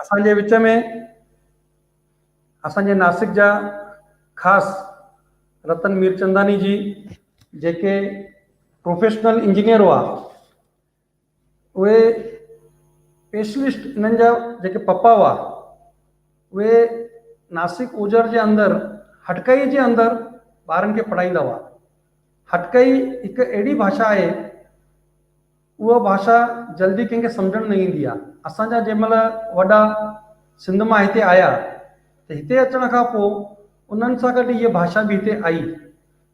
असांजे विच में असांजे नासिक जा ख़ासि रतन मीरचंदानी जी जेके प्रोफेशनल इंजीनियर हुआ, उहे स्पेशलिस्ट इन्हनि जा जेके पप्पा हुआ उहे नासिक ओजर जे अंदरि हटकई जे अंदरि ॿारनि खे पढ़ाईंदा हुआ। हटकई हिकु अहिड़ी भाषा आहे, उहा भाषा जल्दी कंहिंखे सम्झण न ईंदी आहे। असांजा जंहिं महिल वॾा सिंध मां हिते आया त हिते अचण खां पोइ उन्हनि सां गॾु इहा भाषा बि हिते आई,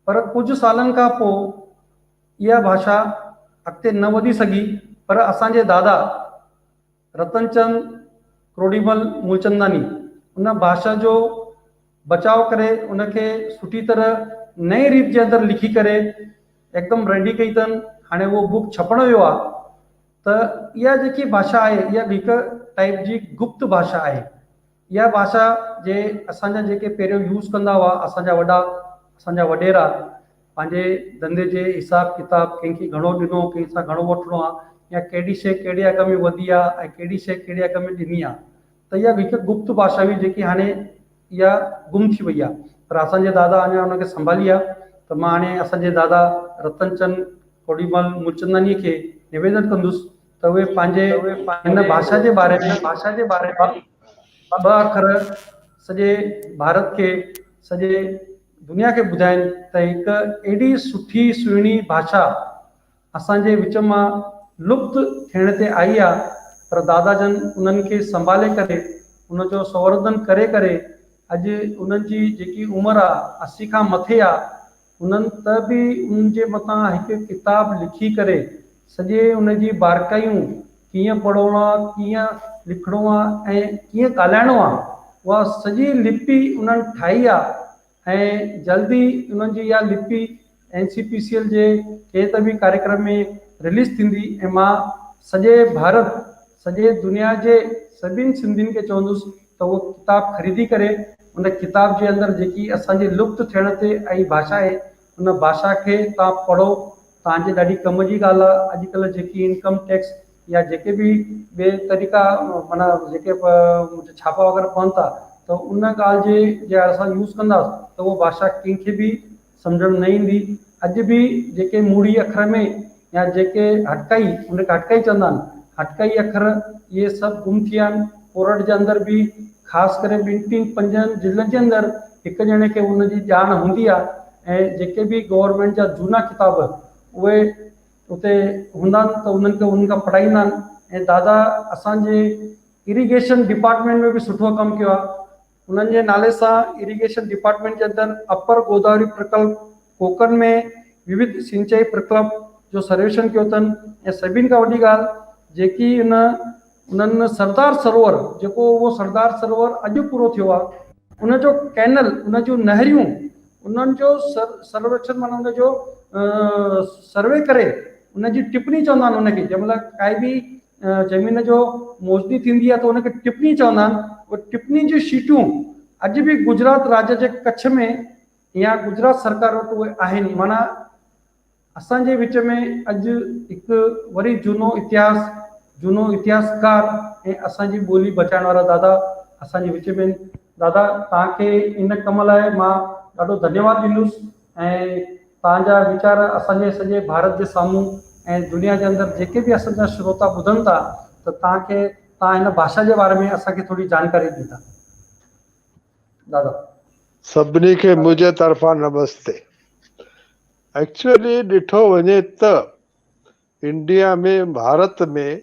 पर कुझु सालनि खां पोइ इहा भाषा अॻिते न वधी सघी। पर असांजे दादा रतनचंद क्रोडीमल मूलचंदानी उन भाषा जो बचाव करे उनखे सुठी तरह नई रीत जे अंदरि लिखी करे एकदमि रेडी कई अथनि। हाणे उहो बुक छपण वियो आहे। त इहा जेकी भाषा आहे इहा हिकु टाइप जी गुप्त भाषा आहे। इहा भाषा जे असांजा जेके पहिरियों यूज़ कंदा हुआ असांजा वॾा, असांजा वॾेरा, पंहिंजे धंधे जे हिसाब किताब कंहिंखे घणो ॾिनो, कंहिंसां घणो वठिणो आहे, या कहिड़ी शइ कहिड़े अघ में वधी आहे ऐं कहिड़ी शइ कहिड़े अघ में ॾिनी आहे, त इहा हिकु गुप्त भाषा हुई जेकी हाणे इहा गुम थी वई आहे। पर असांजे दादा अञा हुनखे संभाली आहे। त मां हाणे असांजे दादा रतनचंद क्रोडीमल मूलचंदानी खे निवेदन कंदुसि त उहे पंहिंजे हिन भाषा जे बारे में ॿ अखर सॼे भारत खे, सॼे दुनिया खे ॿुधाइनि त हिकु एॾी सुठी सुहिणी भाषा असांजे विच मां लुप्त थियण ते आई आहे, पर दादा जन उन्हनि खे संभाले करे उनजो संवर्धन करे करे अॼु उन्हनि जी जेकी उमिरि आहे 80 खां मथे आहे, उन्हनि त बि उन्हनि जे मथां हिकु किताब लिखी करे सॼे उनजी बारकायूं कीअं पढ़णो आहे, कीअं लिखणो आहे ऐं कीअं ॻाल्हाइणो आहे, उहा सॼी लिपि उन्हनि ठाही आहे। ऐं जल्दी उन्हनि जी इहा लिपि NCPCL जे कंहिं त बि कार्यक्रम में रिलीज़ थींदी ऐं मां सॼे भारत, सॼे दुनिया जे सभिनि सिंधियुनि खे चवंदुसि त उहो किताब ख़रीदी करे उन किताब जे अंदरि जेकी असांजी लुप्त थियण ते आई भाषा आहे उन भाषा खे तव्हां पढ़ो। तव्हांजे ॾाढी कम जी ॻाल्हि आहे। अॼुकल्ह जेकी इनकम टैक्स या जेके बि ॿिए तरीक़ा माना जेके छापा वग़ैरह पवनि था, त उन ॻाल्हि जे असां यूज़ कंदासीं त उहा भाषा कंहिंखे बि सम्झण न ईंदी। अॼु बि जेके मूड़ी अखर में या जेके हटकाई, उनखे हटकाई चवंदा आहिनि, हटकाई अखर इहे सभु गुम थी विया आहिनि। कोरट जे अंदरि बि ख़ासि करे 2-5 ज़िलनि जे अंदरि हिकु ॼणे खे उनजी ॼाण हूंदी आहे ऐं जेके बि गवर्नमेंट जा झूना किताब उहे उते हूंदा आहिनि त उन्हनि खे उन्हनि खां पढ़ाईंदा आहिनि। ऐं दादा असांजे इरिगेशन डिपार्टमेंट में बि सुठो कमु कयो आहे। उन्हनि जे नाले सां इरिगेशन डिपार्टमेंट जे अंदरि अपर गोदावरी प्रकल्प, कोकन में विविध सिंचाई प्रकल्प जो सर्वेक्षण कयो अथनि। ऐं सभिनि खां वॾी ॻाल्हि जेकी उन्हनि सरदार सरोवर, जेको उहो सरदार सरोवर अॼु पूरो थियो आहे, उनजो कैनल, उन जूं नहरियूं, उन्हनि जो सर्वेक्षण माना उनजो सर्वे करे उनजी टिप्पणी चवंदा आहिनि उनखे। जंहिं महिल काई बि ज़मीन जो मौजदी थींदी आहे त उनखे टिप्पणी चवंदा आहिनि। उहे टिप्पणी जूं शीटूं अॼु बि गुजरात राज्य जे कच्छ में या गुजरात सरकार वटि उहे आहिनि। माना असांजे विच में अॼु हिकु वरी झूनो इतिहासकार ऐं असांजी ॿोली बचाइण वारा दादा असांजे विच में। दादा तव्हांखे इन कम लाइ मां ॾाढो धन्यवाद ॾींदुसि ऐं तव्हांजा वीचार असांजे सॼे भारत जे साम्हूं ऐं दुनिया जे अंदरि जेके बि असांजा श्रोता ॿुधनि था त तव्हां हिन भाषा जे बारे में असांखे थोरी जानकारी ॾींदा। दादा सभिनी खे मुंहिंजे तरफ़ां नमस्ते। एक्चुअली ॾिठो वञे त इंडिया में, भारत में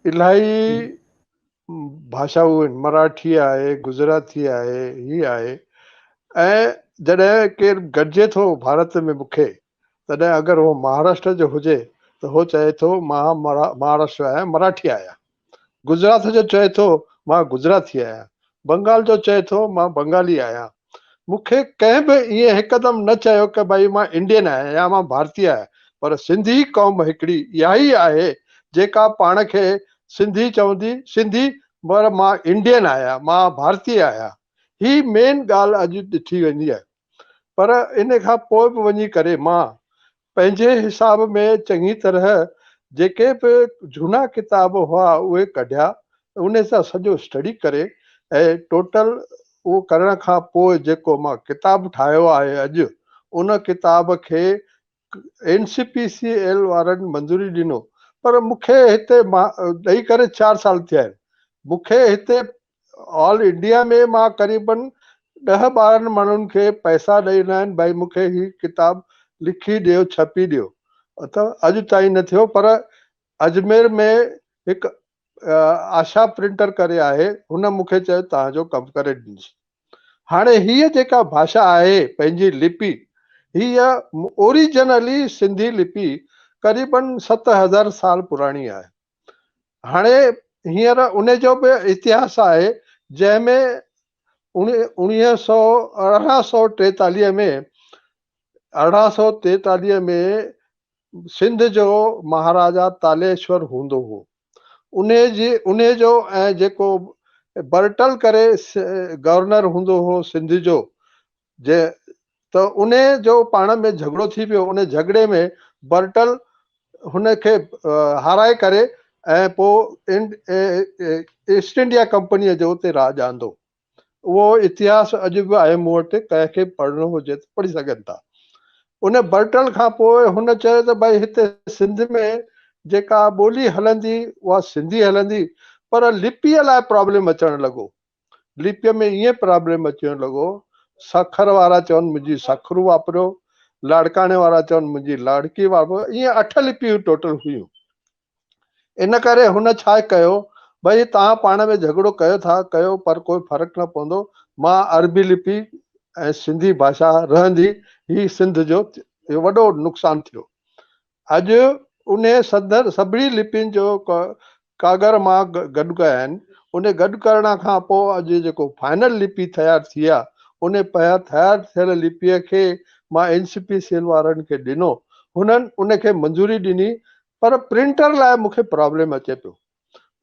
इलाही भाषाऊं आहिनि। मराठी आहे, गुजराती आहे, हीअ आहे। ऐं जॾहिं केरु गॾिजे थो भारत में मूंखे, तॾहिं अगरि उहो महाराष्ट्र जो हुजे त उहो चए थो मां महाराष्ट्र आहियां, मराठी आहियां। गुजरात जो चए थो मां गुजराती आहियां। बंगाल जो चए थो मां बंगाली आहियां। मूंखे कंहिं बि ईअं हिकदमि न चयो की भई मां इंडियन आहियां या मां भारतीय आहियां। पर सिंधी क़ौम हिकिड़ी इहा ई आहे जेका पाण खे सिंधी चवंदी, सिंधी, पर मां इंडियन आहियां, मां भारतीय आहियां। ही मेन ॻाल्हि अॼु ॾिठी वेंदी आहे। पर इन खां पोइ बि वञी करे मां पंहिंजे हिसाब में चङी तरह जेके बि झूना किताब हुआ उहे कढिया उन सां सॼो स्टडी करे ऐं टोटल उहो करण खां पोइ जेको मां किताबु ठाहियो आहे अॼु, उन किताब खे NCPCL वारनि मंज़ूरी ॾिनो। पर मूंखे हिते मां ॾेई करे 4 साल थिया आहिनि। मूंखे हिते ऑल इंडिया में मां क़रीबन 10-12 माण्हुनि खे पैसा ॾेईंदा आहिनि, भई मूंखे ही किताब लिखी ॾियो, छपी ॾियो, त अॼु ताईं न थियो। पर अजमेर में हिकु आशा प्रिंटर करे आहे, हुन मूंखे चयो तव्हांजो कमु करे ॾींदुसि। हाणे हीअ जेका भाषा आहे पंहिंजी लिपि, हीअ ओरिजिनली सिंधी लिपि क़रीबन 7000 साल पुराणी आहे। हाणे हींअर उन जो बि इतिहास आहे, जंहिंमें 1843 में सिंध जो महाराजा तालेश्वर हूंदो हो। उन जो ऐं जेको बर्टल करे गवर्नर हूंदो हो सिंध जो, त उन जो पाण में झगड़ो थी पियो। उन झगड़े में बर्टल हुनखे हाराए करे ऐं पोइ ईस्ट इंडिया कंपनीअ जो उते राज आंदो। उहो इतिहास अॼु बि आहे मूं वटि, कंहिंखे पढ़णो हुजे त पढ़ी सघनि था। उन बर्टल खां पोइ हुन चयो त भई हिते सिंध में जेका ॿोली हलंदी उहा सिंधी हलंदी, पर लिपीअ लाइ प्रॉब्लम अचणु लॻो। लिपीअ में ईअं प्रॉब्लम अचणु लॻो, सखर वारा चवनि मुंहिंजी सखरू वापरियो, लाड़काणे वारा चवनि मुंहिंजी लाड़की वापरियो, ईअं 8 लिपियूं टोटल हुयूं। इन करे हुन छा कयो, भई तव्हां पाण में झगड़ो कयो था कयो, पर कोई फ़र्क़ु न पवंदो, मां अरबी लिपि ऐं सिंधी भाषा रहंदी। ही सिंध जो वॾो नुक़सानु थियो। अॼु उन सभिनी लिपियुनि जो कागर मां गॾु कया आहिनि। उन गॾु करण खां पोइ अॼु जेको फाइनल लिपि तयारु थी आहे, उन तयारु थियल लिपीअ खे मां NCPCL वारनि खे ॾिनो। हुननि उनखे मंज़ूरी ॾिनी, पर प्रिंटर लाइ मूंखे प्रॉब्लम अचे पियो।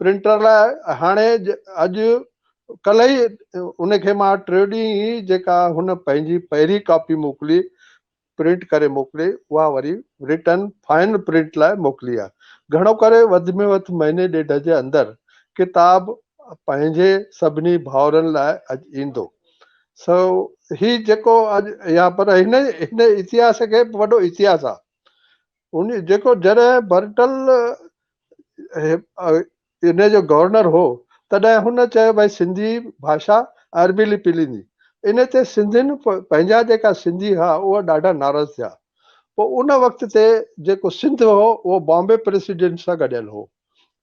प्रिंटर लाइ हाणे अॼु कल्ह ई उनखे मां 3 ॾींहं ई जेका हुन पंहिंजी पहिरीं कॉपी मोकिली, प्रिंट करे मोकिले, उहा वरी रिटर्न फाइनल प्रिंट लाइ मोकिली आहे। घणो करे वधि में वधि महीने ॾेढ जे अंदरि किताब पंहिंजे सभिनी भाउरनि लाइ अॼु ईंदो। सो ही जेको अॼु या पर हिन इतिहास खे वॾो इतिहास आहे। उन जेको जॾहिं बर्टल इन जो गवर्नर हो, तॾहिं हुन चयो भई सिंधी भाषा अरबी लिपि ॾींदी। इन ते सिंधियुनि पंहिंजा जेका सिंधी हुआ उहा ॾाढा नाराज़ थिया। पोइ उन वक़्त ते जेको सिंध हो उहो बॉम्बे प्रेसिडेंट सां गॾियल हो।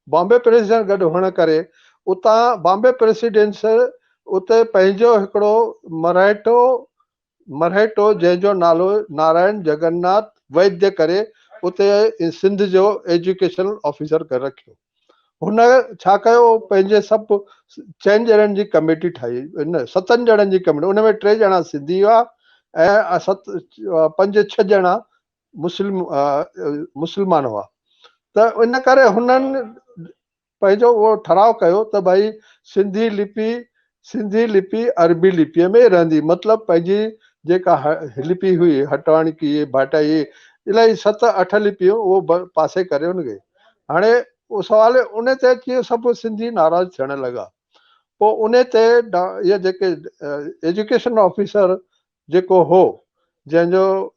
बॉम्बे प्रेसिडेंट गॾु हुअण करे उतां बॉम्बे प्रेसिडेंस उते पंहिंजो हिकिड़ो मराठो जंहिंजो नालो नारायण जगन्नाथ वैद्य करे उते सिंध जो एजुकेशन ऑफिसर करे रखियो। हुन छा कयो, पंहिंजे सभु 6 ॼणनि जी कमेटी ठाही, 7 ॼणनि जी कमेटी। उन में 3 ॼणा सिंधी हुआ ऐं 5-6 ॼणा मुस्लमान हुआ। त इन करे हुननि पंहिंजो उहो ठराव कयो त भई सिंधी लिपि अरबी लिपीअ में रहंदी। मतिलबु पंहिंजी जेका लिपि हुई हटवाणकी भाटाई इलाही 7-8 लिपियूं उहो पासे करे हुनखे। हाणे उहो सुवाल उन ते अची सभु सिंधी नाराज़ थियण लॻा। पोइ उन ते इहे जेके एजुकेशन ऑफिसर जेको हो, जंहिंजो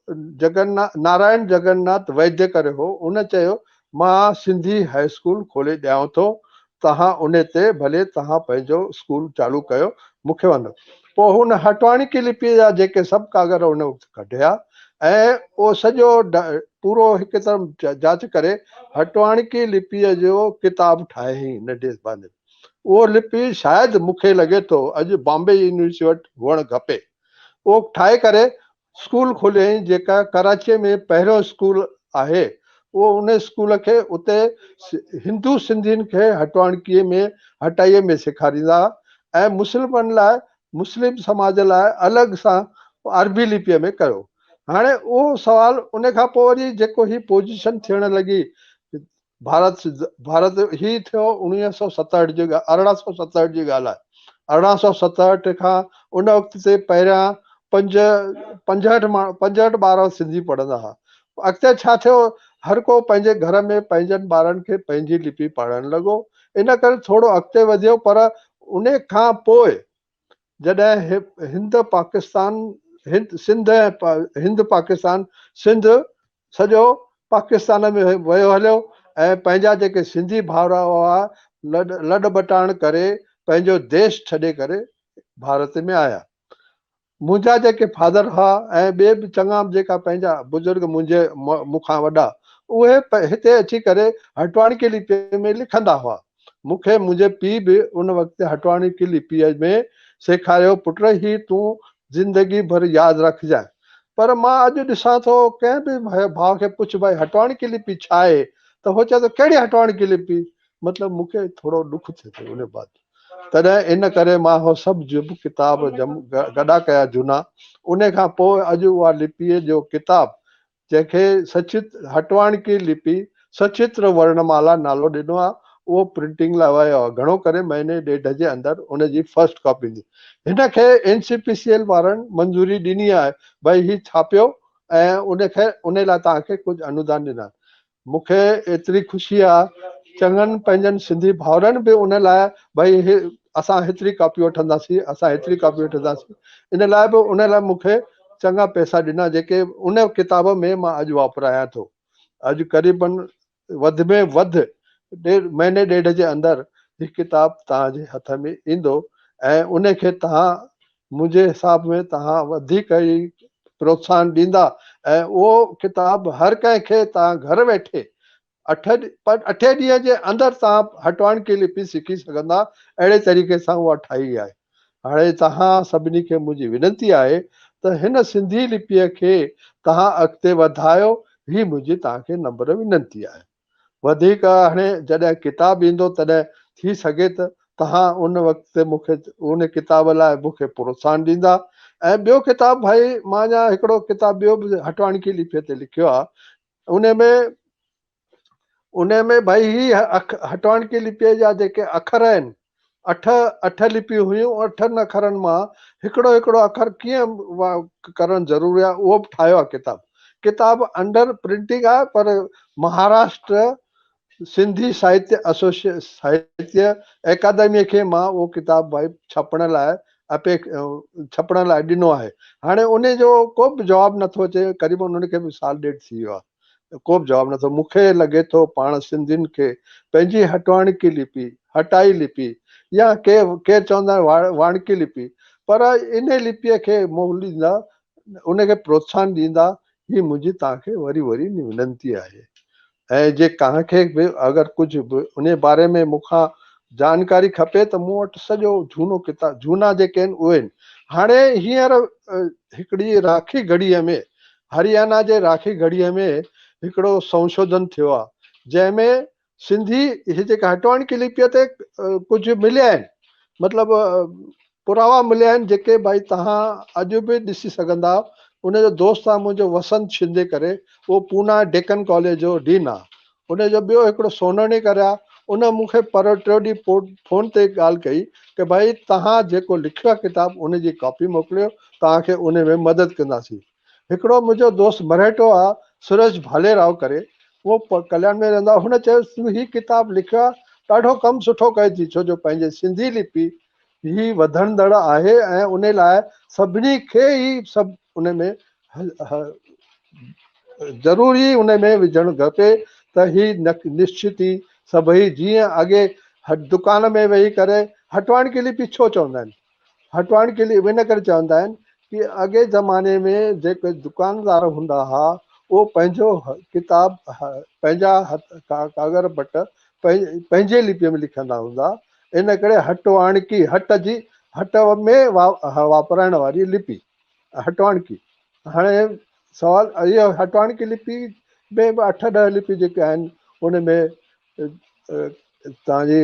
नारायण जगन्नाथ वैद्य करे हो, उन चयो मां सिंधी हाई स्कूल खोले ॾियांव थो, तव्हां उन ते भले तव्हां पंहिंजो स्कूल चालू कयो, मूंखे वञो। पोइ हुन हटवाणकी लिपीअ जा जेके सभु कागर उन वक़्तु कढिया ऐं उहो सॼो पूरो हिकु तरफ़ जांच करे हटवाणकी लिपीअ जो किताब ठाही नंढे बांदे। उहो लिपि शायदि मूंखे लॻे थो अॼु बॉम्बे यूनिवर्सिटी वटि हुअणु खपे। उहो ठाहे करे स्कूल खोलियईं, जेका कराचीअ में पहिरियों स्कूल आहे। उहो उन स्कूल खे उते हिंदू सिंधियुनि खे हटवाणकीअ में हटाईअ में सेखारींदा ऐं मुस्लिम समाज लाइ अलॻि सां अरबी लिपीअ में कयो। हाणे उहो सुवाल उन खां पोइ वरी जेको ही पोजीशन थियण लॻी, भारत ही थियो 1967 जी 1867 जी ॻाल्हि आहे। 1867 खां उन वक़्त ते पहिरियां 65 ॿार सिंधी पढ़ंदा हुआ। अॻिते छा थियो, हर को पंहिंजे घर में पंहिंजनि ॿारनि खे पंहिंजी लिपि पढ़णु लॻो। इन करे थोरो अॻिते वधियो, पर उन खां पोइ जॾहिं हिंद पाकिस्तान हिंद पाकिस्तान सिंध सॼो पाकिस्तान में वियो हलियो ऐं पंहिंजा जेके सिंधी भाउर हुआ लॾ बटाण करे पंहिंजो देश छॾे करे भारत में आया। मुंहिंजा जेके फादर हुआ ऐं ॿिए बि चङा जेका पंहिंजा बुज़ुर्ग मुंहिंजे मूंखां वॾा, उहे हिते अची करे हटवाणकी लिपीअ में लिखंदा हुआ। मूंखे मुंहिंजे पीउ बि उन वक़्तु हटवाणकी लिपीअ में सेखारियो, पुट ही तूं ज़िंदगी भर यादि रखजांइ। पर मां अॼु ॾिसां थो कंहिं बि भाउ खे पुछ भाई हटवाणकी लिपि छा आहे, त उहो चए थो कहिड़ी हटवाणकी लिपि। मतिलबु मूंखे थोरो ॾुख थिए थो उन बात। तॾहिं इन करे मां उहो सभु जब किताब गॾा कया झूना। उन खां पोइ अॼु उहा लिपीअ जो किताबु जंहिंखे सचित हटवाणकी लिपि सचित्र वर्णमाला नालो ॾिनो आहे, उहो प्रिंटिंग लाइ वियो आहे। घणो करे महीने ॾेढ जे अंदरि उनजी फर्स्ट कॉपी ईंदी। हिनखे NCPCL वारनि मंज़ूरी ॾिनी आहे भई ही छापियो ऐं उनखे उन लाइ तव्हांखे कुझु अनुदान ॾिना। मूंखे एतिरी ख़ुशी आहे, चङनि पंहिंजनि सिंधी भाउरनि बि उन लाइ भई असां हेतिरी कॉपी वठंदासीं, असां हेतिरी कॉपी वठंदासीं, इन लाइ बि उन लाइ मूंखे चङा पैसा ॾिना जेके उन किताब में मां अॼु वापरायां थो। अॼु क़रीबन वधि में वधि महीने ॾेढ जे अंदरि हीअ किताब तव्हांजे हथ में ईंदो ऐं उनखे तव्हां मुंहिंजे हिसाब में तव्हां वधीक ई प्रोत्साहन ॾींदा ऐं उहो किताब हर कंहिंखे तव्हां घर वेठे 8 ॾींहं जे अंदरि तव्हां हटवाणकी लिपि सिखी सघंदा। अहिड़े तरीक़े सां उहा ठाही आहे। हाणे तव्हां सभिनी खे मुंहिंजी विनती आहे त हिन सिंधी लिपीअ खे तव्हां अॻिते वधायो, ही मुंहिंजी तव्हांखे नम्र विनती आहे। वधीक हाणे जॾहिं किताबु ईंदो तॾहिं थी सघे त तव्हां उन वक़्तु मूंखे उन किताब लाइ मूंखे प्रोत्साहन ॾींदा। ऐं ॿियो किताबु भाई मां अञा हिकिड़ो किताबु ॿियो बि हटवाणकी लिपीअ ते लिखियो आहे। उन में भाई ही हटवाणकी लिपीअ जा जेके अखर आहिनि, अठ लिपियूं हुयूं। 8 अखरनि मां हिकिड़ो हिकिड़ो अखर कीअं करणु ज़रूरी आहे उहो बि ठाहियो आहे किताब अंडर प्रिंटिंग आहे। पर महाराष्ट्र सिंधी साहित्य अकादमीअ खे मां उहो किताब भाई छपण लाइ ॾिनो आहे। हाणे उन जो को बि जवाबु नथो अचे, क़रीबन उनखे बि 1.5 साल थी वियो आहे, को बि जवाबु नथो। मूंखे लॻे थो पाण सिंधियुनि खे पंहिंजी हटवाणकी लिपि, हटाई लिपि या केरु चवंदा आहिनि वाणकी लिपि, पर इन लिपीअ खे मोल ॾींदा, उनखे प्रोत्साहन ॾींदा, ही मुंहिंजी तव्हांखे वरी वरी विनती आहे। ऐं जे कंहिंखे बि अगरि कुझु बि उन बारे में मूंखां जानकारी खपे त मूं वटि सॼो झूनो किताब झूना जेके आहिनि उहे आहिनि। हाणे हींअर हिकिड़ी राखी घड़ीअ में हरियाणा जे राखी घड़ीअ में हिकिड़ो संशोधन थियो आहे जंहिंमें सिंधी हीअ जेका हटवाणकी लिपीअ ते कुझु मिलिया आहिनि, मतिलबु पुरावा मिलिया आहिनि जेके भाई तव्हां अॼु बि ॾिसी सघंदा। उनजो दोस्त आहे मुंहिंजो वसंत शिंदे करे, उहो पूना डेक्कन कॉलेज जो डीन आहे। उनजो ॿियो हिकिड़ो सोनाणी करे आहे, उन मूंखे पर टियों ॾींहुं फोन ते ॻाल्हि कई की भाई तव्हां जेको लिखियो आहे किताब उनजी कॉपी मोकिलियो, तव्हांखे उन में मदद कंदासीं। हिकिड़ो मुंहिंजो दोस्त मरेठो आहे सुरेश भालेराव करे, उहो कल्याण में रहंदो आहे। हुन चयो तूं हीअ किताब लिखियो आहे, ॾाढो कमु सुठो कयो थी, छो जो पंहिंजे सिंधी लिपि ही वधंदड़ आहे ऐं उन लाइ सभिनी खे ई सभु उन में ज़रूरी उन में विझणु खपे त ही निश्चित ई सभई जीअं अॻे दुकान में वेही करे हटवाणकी लिपि छो चवंदा आहिनि, हटवाणकी लिपि इन करे चवंदा आहिनि कि अॻे ज़माने में जेके दुकानदार हूंदा हुआ उहो पंहिंजो किताब पंहिंजा कागर पट पंहिंजे लिपीअ में लिखंदा हूंदा। इन करे हटवाणकी हट में वापराइण वारी लिपि हटवाणकी। हाणे सवाल इहो हटवाणकी लिपि में बि 8-10 लिपि जेके आहिनि उन में तव्हांजी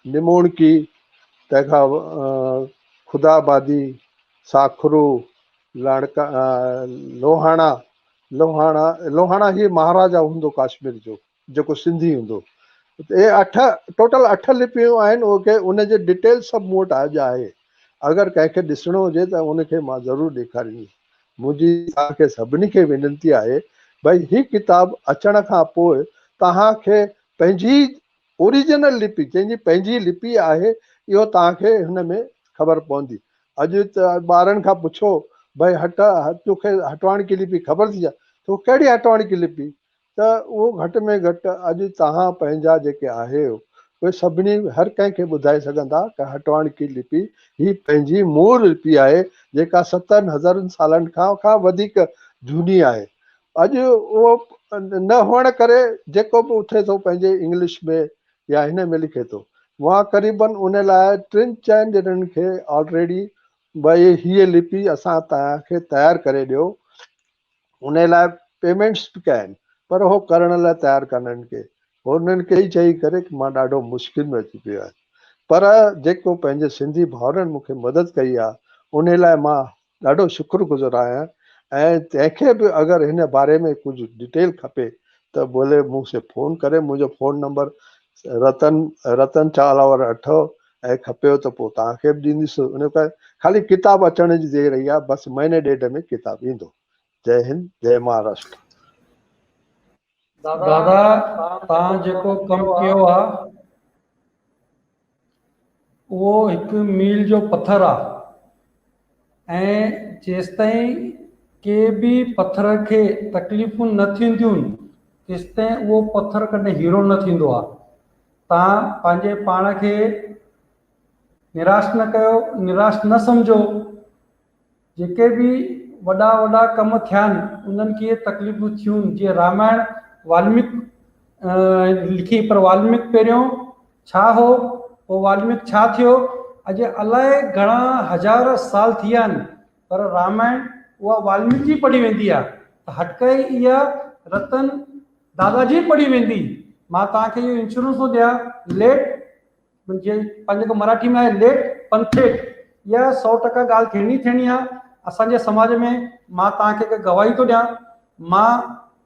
निमोणकी, तंहिंखां ख़ुदाबादी, साखरू, लाड़का, लोहाणा ही महाराजा हूंदो कश्मीर जो जेको सिंधी हूंदो। ये टोटल 8 लिपियूं आहिनि। उनखे उनजे डिटेल सभु मूं वटि अॼु आहे। अगरि कंहिंखे ॾिसणो हुजे त उनखे मां ज़रूरु ॾेखारींदुसि। मुंहिंजी तव्हांखे सभिनी खे विनती आहे भई ही किताब अचण खां पोइ तव्हांखे पंहिंजी ओरिजिनल लिपि जंहिंजी पंहिंजी लिपि आहे इहो तव्हांखे हिन में ख़बर पवंदी। अॼु त ॿारनि खां पुछो भई तोखे हटवाणी की लिपि ख़बर थी आहे, तो कहिड़ी हटवाणी की लिपि, त उहो घटि में घटि अॼु तव्हां पंहिंजा जेके आहे उहे सभिनी हर कंहिंखे ॿुधाए सघंदा कि हटवाणी की लिपि ही पंहिंजी मूल लिपि आहे जेका 7,000 सालनि खां वधीक झूनी आहे। अॼु उहो न हुअण करे जेको बि उथे थो पंहिंजे इंग्लिश में या हिन में लिखे थो, मां क़रीबन उन लाइ 3-4 ॼणनि खे ऑलरेडी भई हीअ लिपि असां तव्हांखे तयारु करे ॾियो, उन लाइ पेमेंट्स बि कया आहिनि, पर उहो करण लाइ तयारु कान आहिनि के उन्हनि खे ई चई करे कि मां ॾाढो मुश्किल में अची पियो आहियां। पर जेको पंहिंजे सिंधी भाउरनि मूंखे मदद कई आहे उन लाइ मां ॾाढो शुक्रगुज़ार आहियां। ऐं तंहिंखे बि अगरि हिन बारे में कुझु डिटेल खपे त भले मूंसे फ़ोन करे, मुंहिंजो फ़ोन नंबर रतन चालावर 8 ऐं खपेव त पोइ तव्हांखे बि ॾींदुसि। उन खां ख़ाली किताब अचण जी देरि रही आहे, बसि महीने ॾेढ में किताब ईंदो। जय हिंद, जय महाराष्ट्र। दादा तव्हां जेको कमु कयो आहे उहो हिकु मील जो पथर आहे ऐं जेसिताईं के बि पथर खे तकलीफ़ूं न थींदियूं तेसिताईं उहो पथर कॾहिं हीरो न थींदो आहे। तव्हां पंहिंजे पाण खे निराश न कयो, निराश न सम्झो। जेके बि वॾा वॾा कम थिया आहिनि उन्हनि खे तकलीफ़ूं थियूं, जीअं रामायण वाल्मीक लिखी, पर वाल्मीक पहिरियों छा हो, पोइ वाल्मीक छा थियो, अॼु अलाए घणा हज़ार साल थी विया आहिनि, पर रामायण उहा वाल्मीक जी पढ़ी वेंदी आहे। त हटकाई इहा रतन दादाजी पढ़ी वेंदी। मां तव्हांखे इहो इंश्योरेंस थो ॾियां, लेट पंहिंजे मराठी में आहे लेट पंथेट, इहा 100% ॻाल्हि थियणी आहे असांजे समाज में। मां तव्हांखे हिकु गवाही थो ॾियां, मां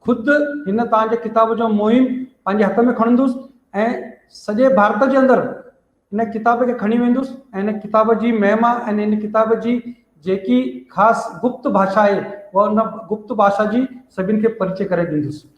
ख़ुदि हिन तव्हांजे किताब जो मुहिम पंहिंजे हथ में खणंदुसि ऐं सॼे भारत जे अंदरि हिन किताब खे खणी वेंदुसि ऐं हिन किताब जी महिमा ऐं हिन किताब जी जेकी ख़ासि गुप्त भाषा आहे उहा उन गुप्त भाषा जी सभिनि खे परिचय करे ॾींदुसि।